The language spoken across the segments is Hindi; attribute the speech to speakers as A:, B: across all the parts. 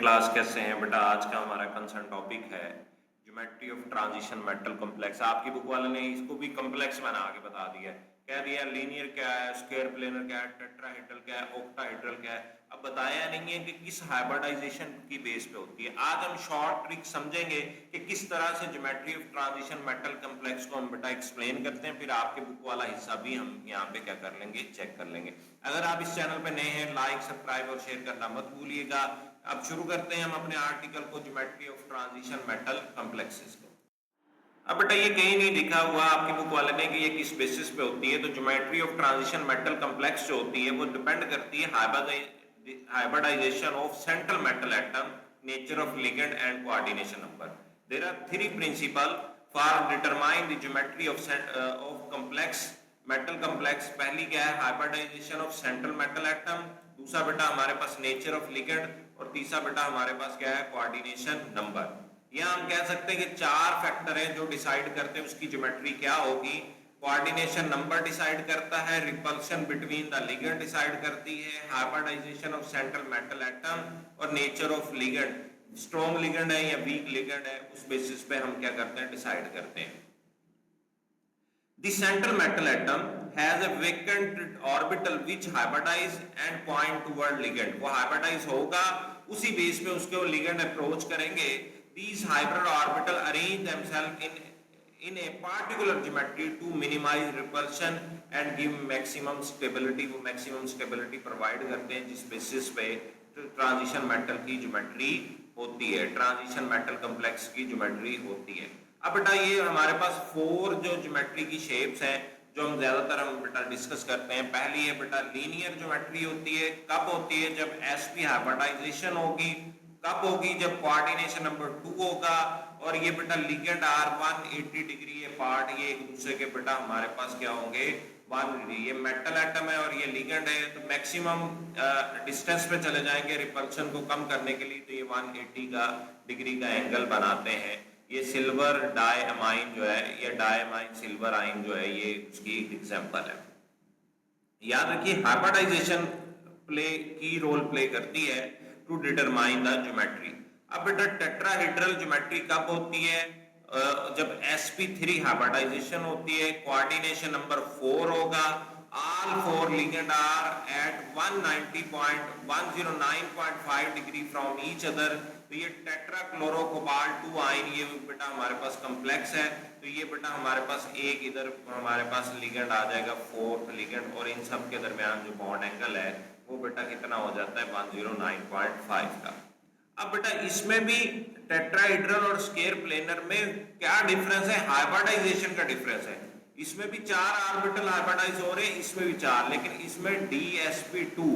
A: क्लास कैसे हैं बेटा। आज का हमारा कंसर्न टॉपिक है geometry of transition metal complex. आपकी बुक वाले ने इसको भी कॉम्प्लेक्स बना के बता दिया है, कह दिया लीनियर क्या है, स्क्वायर प्लेनर क्या है, टेट्राहेड्रल क्या है, ऑक्टाहेड्रल क्या है। अब बताया नहीं है कि किस हाइब्रिडाइजेशन की बेस पे होती है। आज हम शॉर्ट ट्रिक समझेंगे कि किस तरह से geometry of transition metal complex को हम बेटा एक्सप्लेन करते हैं, फिर आपके बुक वाला हिस्सा भी हम यहाँ पे क्या कर लेंगे, चेक कर लेंगे। अगर आप इस चैनल पे नए हैं, लाइक सब्सक्राइब और शेयर करना मत भूलिएगा। अब शुरू करते हैं हम अपने आर्टिकल को, geometry of transition metal complexes को। अब बेटा ये कहीं नहीं लिखा हुआ आपके बुक वाले ने कि ये किस बेसिस पे होती है। तो geometry of transition metal complex जो होती है वो डिपेंड करती है hybridisation of central metal atom, nature of ligand and coordination number. There are three principal for determine the geometry of complex metal complex. पहली क्या है, hybridisation of central metal atom. दूसरा बेटा हमारे पास नेचर ऑफ लिगेंड, और तीसरा बेटा हमारे पास क्या है, कोऑर्डिनेशन नंबर। यहां हम कह सकते हैं कि चार फैक्टर हैं जो डिसाइड करते हैं उसकी ज्योमेट्री क्या होगी। कोऑर्डिनेशन नंबर डिसाइड करता है, repulsion between the ligand decide करती है, hybridisation of central metal atom, और nature of ligand, strong ligand है या वीक लिगेंड है, उस बेसिस पे हम क्या करते हैं, डिसाइड करते हैं। The central metal atom has a vacant orbital which hybridize and point toward ligand। वो hybridize होगा, उसी बेस पे उसके वो ligand अप्रोच करेंगे। These hybrid orbital arrange themselves in a particular geometry to minimize repulsion and give maximum stability। वो maximum stability provide करते हैं जिस बेसिस पे ट्रांजिशन मेटल की ज्योमेट्री होती है, ट्रांजिशन मेटल कॉम्प्लेक्स की ज्योमेट्री होती है। अब बेटा ये हमारे पास फोर जो ज्योमेट्री की शेप्स हैं जो हम ज्यादातर बेटा डिस्कस करते हैं। पहली है बेटा लीनियर ज्योमेट्री होती है। कब होती है, जब sp हाइब्रिडाइजेशन होगी। कब होगी, जब कोऑर्डिनेशन नंबर 2 होगा। और ये बेटा लिगेंड आर 180 डिग्री ये पार्ट, ये एक दूसरे के बेटा हमारे पास क्या होंगे, 180। ये मेटल एटम है और ये लिगेंड है, तो मैक्सिमम डिस्टेंस पे चले जाएंगे रिपल्शन को कम करने के लिए, तो ये 180 का डिग्री का एंगल बनाते हैं। ये सिल्वर डायमाइन जो है, ये डायमाइन सिल्वर आइन जो है, ये उसकी एग्जांपल है। याद रखिए हाइब्रिडाइजेशन की रोल प्ले करती है टू डिटरमाइन द ज्योमेट्री। अब बेटा टेट्राहेड्रल ज्योमेट्री कब होती है, जब sp3 हाइब्रिडाइजेशन होती है, कोऑर्डिनेशन नंबर 4 होगा, all four ligand are at 109.5 degree from each other. तो ये टेट्राक्लोरोकोबाल्ट 2 आयन ये बेटा हमारे पास कॉम्प्लेक्स है। तो ये बेटा हमारे पास एक इधर हमारे पास लिगेंड आ जाएगा, फोर्थ लिगेंड, और इन सब के दरमियान जो बॉन्ड एंगल है वो बेटा कितना हो जाता है, 109.5 का। अब बेटा इसमें भी टेट्राहेड्रल और स्क्वायर प्लेनर में क्या डिफरेंस है, हाइब्रिडाइजेशन का डिफरेंस है। इसमें भी 4 ऑर्बिटल हाइब्रिडाइज हो रहे हैं, इसमें भी 4, लेकिन इसमें dsp2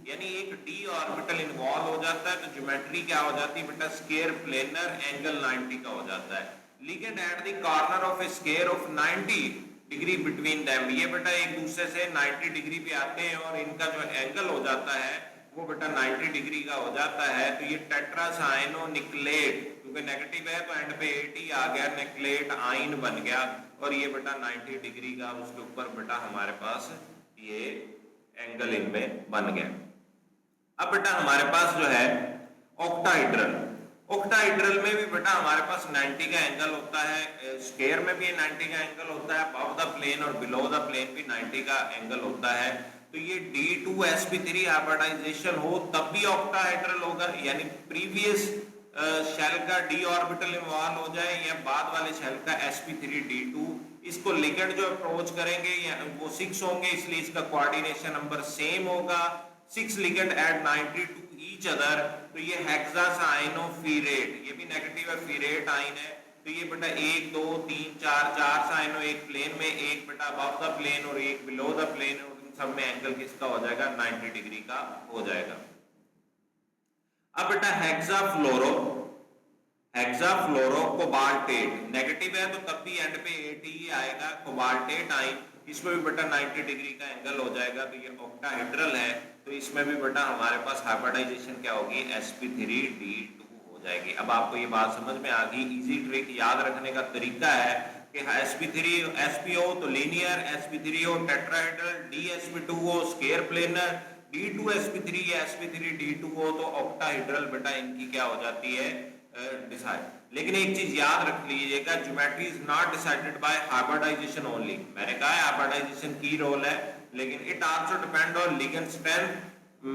A: यानी एक d ऑर्बिटल इन्वॉल्व हो जाता है। तो ज्योमेट्री क्या हो जाती है बेटा, स्क्वायर प्लेनर एंगल 90 का हो जाता है। Ligand eight the corner of A square of 90 degree between them. ये बेटा एक दूसरे से 90 डिग्री पे आते हैं और इनका जो एंगल हो जाता है वो बेटा 90 डिग्री का हो जाता है। तो ये टेट्रासाइनोनिक्लेट, क्योंकि नेगेटिव है तो एंड पे 80 आ गया, निक्लेट आइन बन गया, और ये बेटा 90 डिग्री का उसके ऊपर बेटा हमारे पास ये एंगल इनमें बन गया। अब बेटा हमारे पास जो है ऑक्टाहेड्रल, ऑक्टाहेड्रल में भी बेटा हमारे पास 90 का एंगल होता है, स्क्वायर में भी 90 का एंगल होता है, अबव द प्लेन और बिलो द प्लेन भी 90 का एंगल होता है। तो ये D2sp3 हाइब्रिडाइजेशन हो तब भी ऑक्टाहेड्रल होगा, यानी प्रीवियस शेल का d ऑर्बिटल इन्वॉल्व हो जाए या बाद वाले शेल का sp3d2। इसको लिगेंड जो अप्रोच करेंगे वो 6 होंगे, इसलिए इसका कोऑर्डिनेशन नंबर सेम होगा, 6 ligand at 90 to each other. तो ये हेक्सासाइनोफिरेट, ये भी नेगेटिव है, फिरेट आइन है। तो ये बेटा 1 2 3 4 4 साइनो एक प्लेन में, एक बेटा अबव द प्लेन और एक बिलो द प्लेन, और इन सब में एंगल किसका हो जाएगा, 90 डिग्री का हो जाएगा। अब बेटा हेक्साफ्लोरो, हेक्साफ्लोरो कोबाल्टेट नेगेटिव है तो तब भी एंड पे 80 ही आएगा, कोबाल्टेट आइन, इसमें भी बेटा 90 डिग्री का एंगल हो जाएगा। तो ये ऑक्टाहेड्रल है, तो इसमें भी बेटा हमारे पास हाइब्रिडाइजेशन क्या होगी, sp3d2 हो जाएगी। अब आपको ये बात समझ में आ गई। इजी ट्रिक याद रखने का तरीका है कि sp3 sp हो तो लीनियर, sp3 हो टेट्राहेड्रल, dsp2 हो स्क्वायर प्लेनर, D2sp3 या sp3D2O तो ऑक्टाहेड्रल बेटा इनकी क्या हो जाती है डिसाइड। लेकिन एक चीज याद रख लीजिएगा, geometry is not decided by hybridization only. मैंने कहा है हाइब्रिडाइजेशन की रोल है, लेकिन it also depend on ligand strength,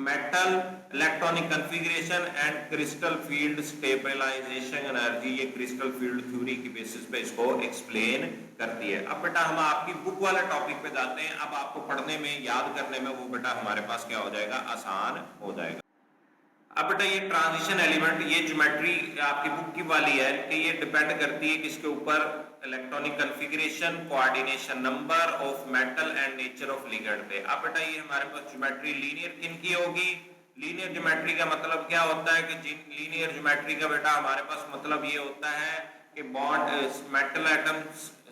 A: metal electronic configuration and crystal field stabilization energy. ये क्रिस्टल फील्ड थ्योरी की बेसिस पे इसको एक्सप्लेन करती है। अब बेटा हम आपकी बुक वाले टॉपिक पे जाते हैं। अब आपको पढ़ने में, याद करने में वो बेटा हमारे पास क्या हो जाएगा, आसान हो जाएगा। अब बेटा ये ट्रांजिशन एलिमेंट, ये ज्योमेट्री आपकी बुक की वाली है कि ये डिपेंड करती है किसके ऊपर, electronic configuration, coordination number of metal and nature of ligand पे। अब बेटा ये हमारे पास ज्योमेट्री लीनियर किन की होगी, लीनियर ज्योमेट्री का मतलब क्या होता है कि लीनियर ज्योमेट्री का बेटा हमारे पास मतलब ये होता है कि बॉन्ड मेटल एटम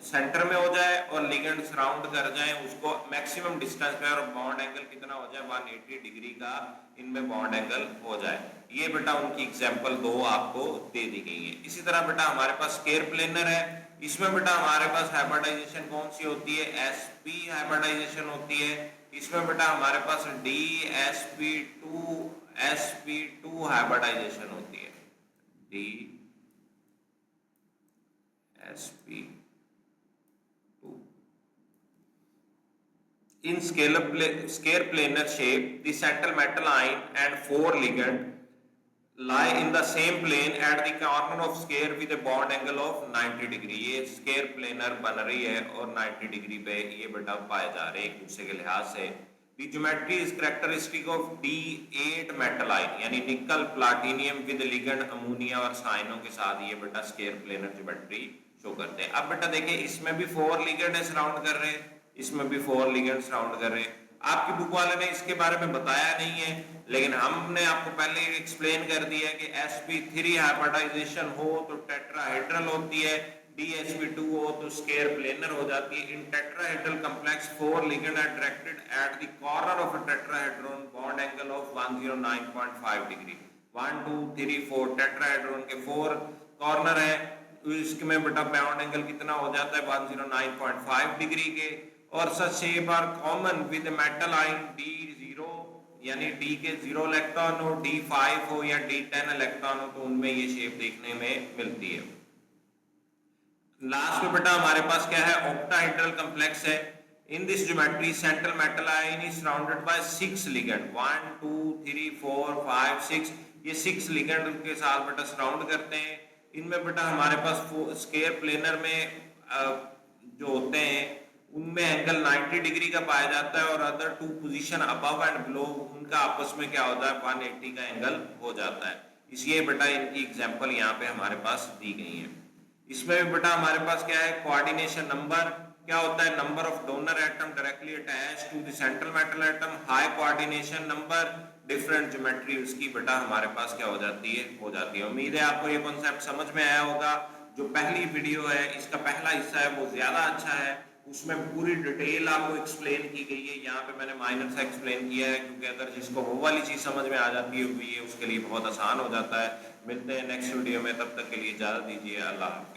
A: सेंटर में हो जाए और लिगेंड सराउंड कर जाए उसको मैक्सिमम डिस्टेंस पे, और बॉन्ड एंगल कितना हो जाए 180 डिग्री का इनमें बॉन्ड एंगल हो जाए। ये बेटा उनकी एग्जांपल 2 आपको दे दी गई है। इसी तरह बेटा हमारे पास स्केयर प्लेनर है। इसमें बेटा हमारे पास हाइब्रिडाइजेशन कौन सी होती है, sp हाइब्रिडाइजेशन होती है। इसमें बेटा हमारे पास dsp2 हाइब्रिडाइजेशन होती है, dsp2। In square planar shape, the central metal ion and 4 ligand lie in the same plane at the corner of square with a bond angle of 90 degree। ये स्केयर प्लेनर बन रही है और 90 डिग्री पे ये बेटा पाए जा रहे हैं एक दूसरे के लिहाज से। The geometry is characteristic of D8 metal ion, यानी निकल प्लाटिनियम विद लिगेंड अमोनिया और साइनों के साथ ये बेटा स्केयर प्लेनर ज्योमेट्री शो करते हैं। अब बेटा देखिए इसमें भी 4 लिगेंड है सराउंड कर रहे हैं, इसमें भी 4 लिगेंड सराउंड कर रहे हैं। आपकी बुक वाले ने इसके बारे में बताया नहीं है, लेकिन हमने आपको पहले एक्सप्लेन कर दिया कि sp3 हाइब्रिडाइजेशन हो तो टेट्राहेड्रल होती है, dsp2 हो तो स्केयर प्लेनर हो जाती है। In tetrahedral complex 4 ligand are directed at the corner of a tetrahedron, bond angle of 109.5 degree. 1 2 3 4 tetrahedron के 4 कॉर्नर है, तो इसमें बेटा बॉन्ड एंगल कितना हो जाता है 109.5 डिग्री के। और such shape are common with metal ion D0, यानी D के 0 इलेक्ट्रॉन हो, D5 हो या D10 इलेक्ट्रॉन हो तो उनमें ये शेप देखने में मिलती है। लास्ट में बेटा हमारे पास क्या है, ऑक्टाहेड्रल कॉम्प्लेक्स है। In this geometry central metal ion is surrounded by 6 ligand, 1 2 3 4 5 6। ये 6 लिगेंड के साथ बेटा सराउंड करते हैं। इनमें बेटा हमारे पास स्केयर प्लेनर में जो होते हैं उनमें एंगल 90 डिग्री का पाया जाता है और other 2 position above and below उनका आपस में क्या होता है 180 का एंगल हो जाता है। इसलिए बेटा इनकी एग्जांपल यहाँ पे हमारे पास दी गई है। इसमें भी बेटा हमारे पास क्या है, कोऑर्डिनेशन नंबर क्या होता है, number of donor atom directly attached to the central metal atom, high coordination number, different geometry उसकी बेटा हमारे पास क्या हो जाती है। उम्मीद है आपको ये कॉन्सेप्ट समझ में आया होगा। जो पहली वीडियो है इसका पहला हिस्सा है वो ज्यादा अच्छा है, उसमें पूरी डिटेल आपको एक्सप्लेन की गई है। यहाँ पे मैंने माइनर सा एक्सप्लेन किया है क्योंकि अगर जिसको वो वाली चीज समझ में आ जाती है उसके लिए बहुत आसान हो जाता है। मिलते हैं नेक्स्ट वीडियो में, तब तक के लिए इजाजत दीजिए, अल्लाह हाफ़िज़।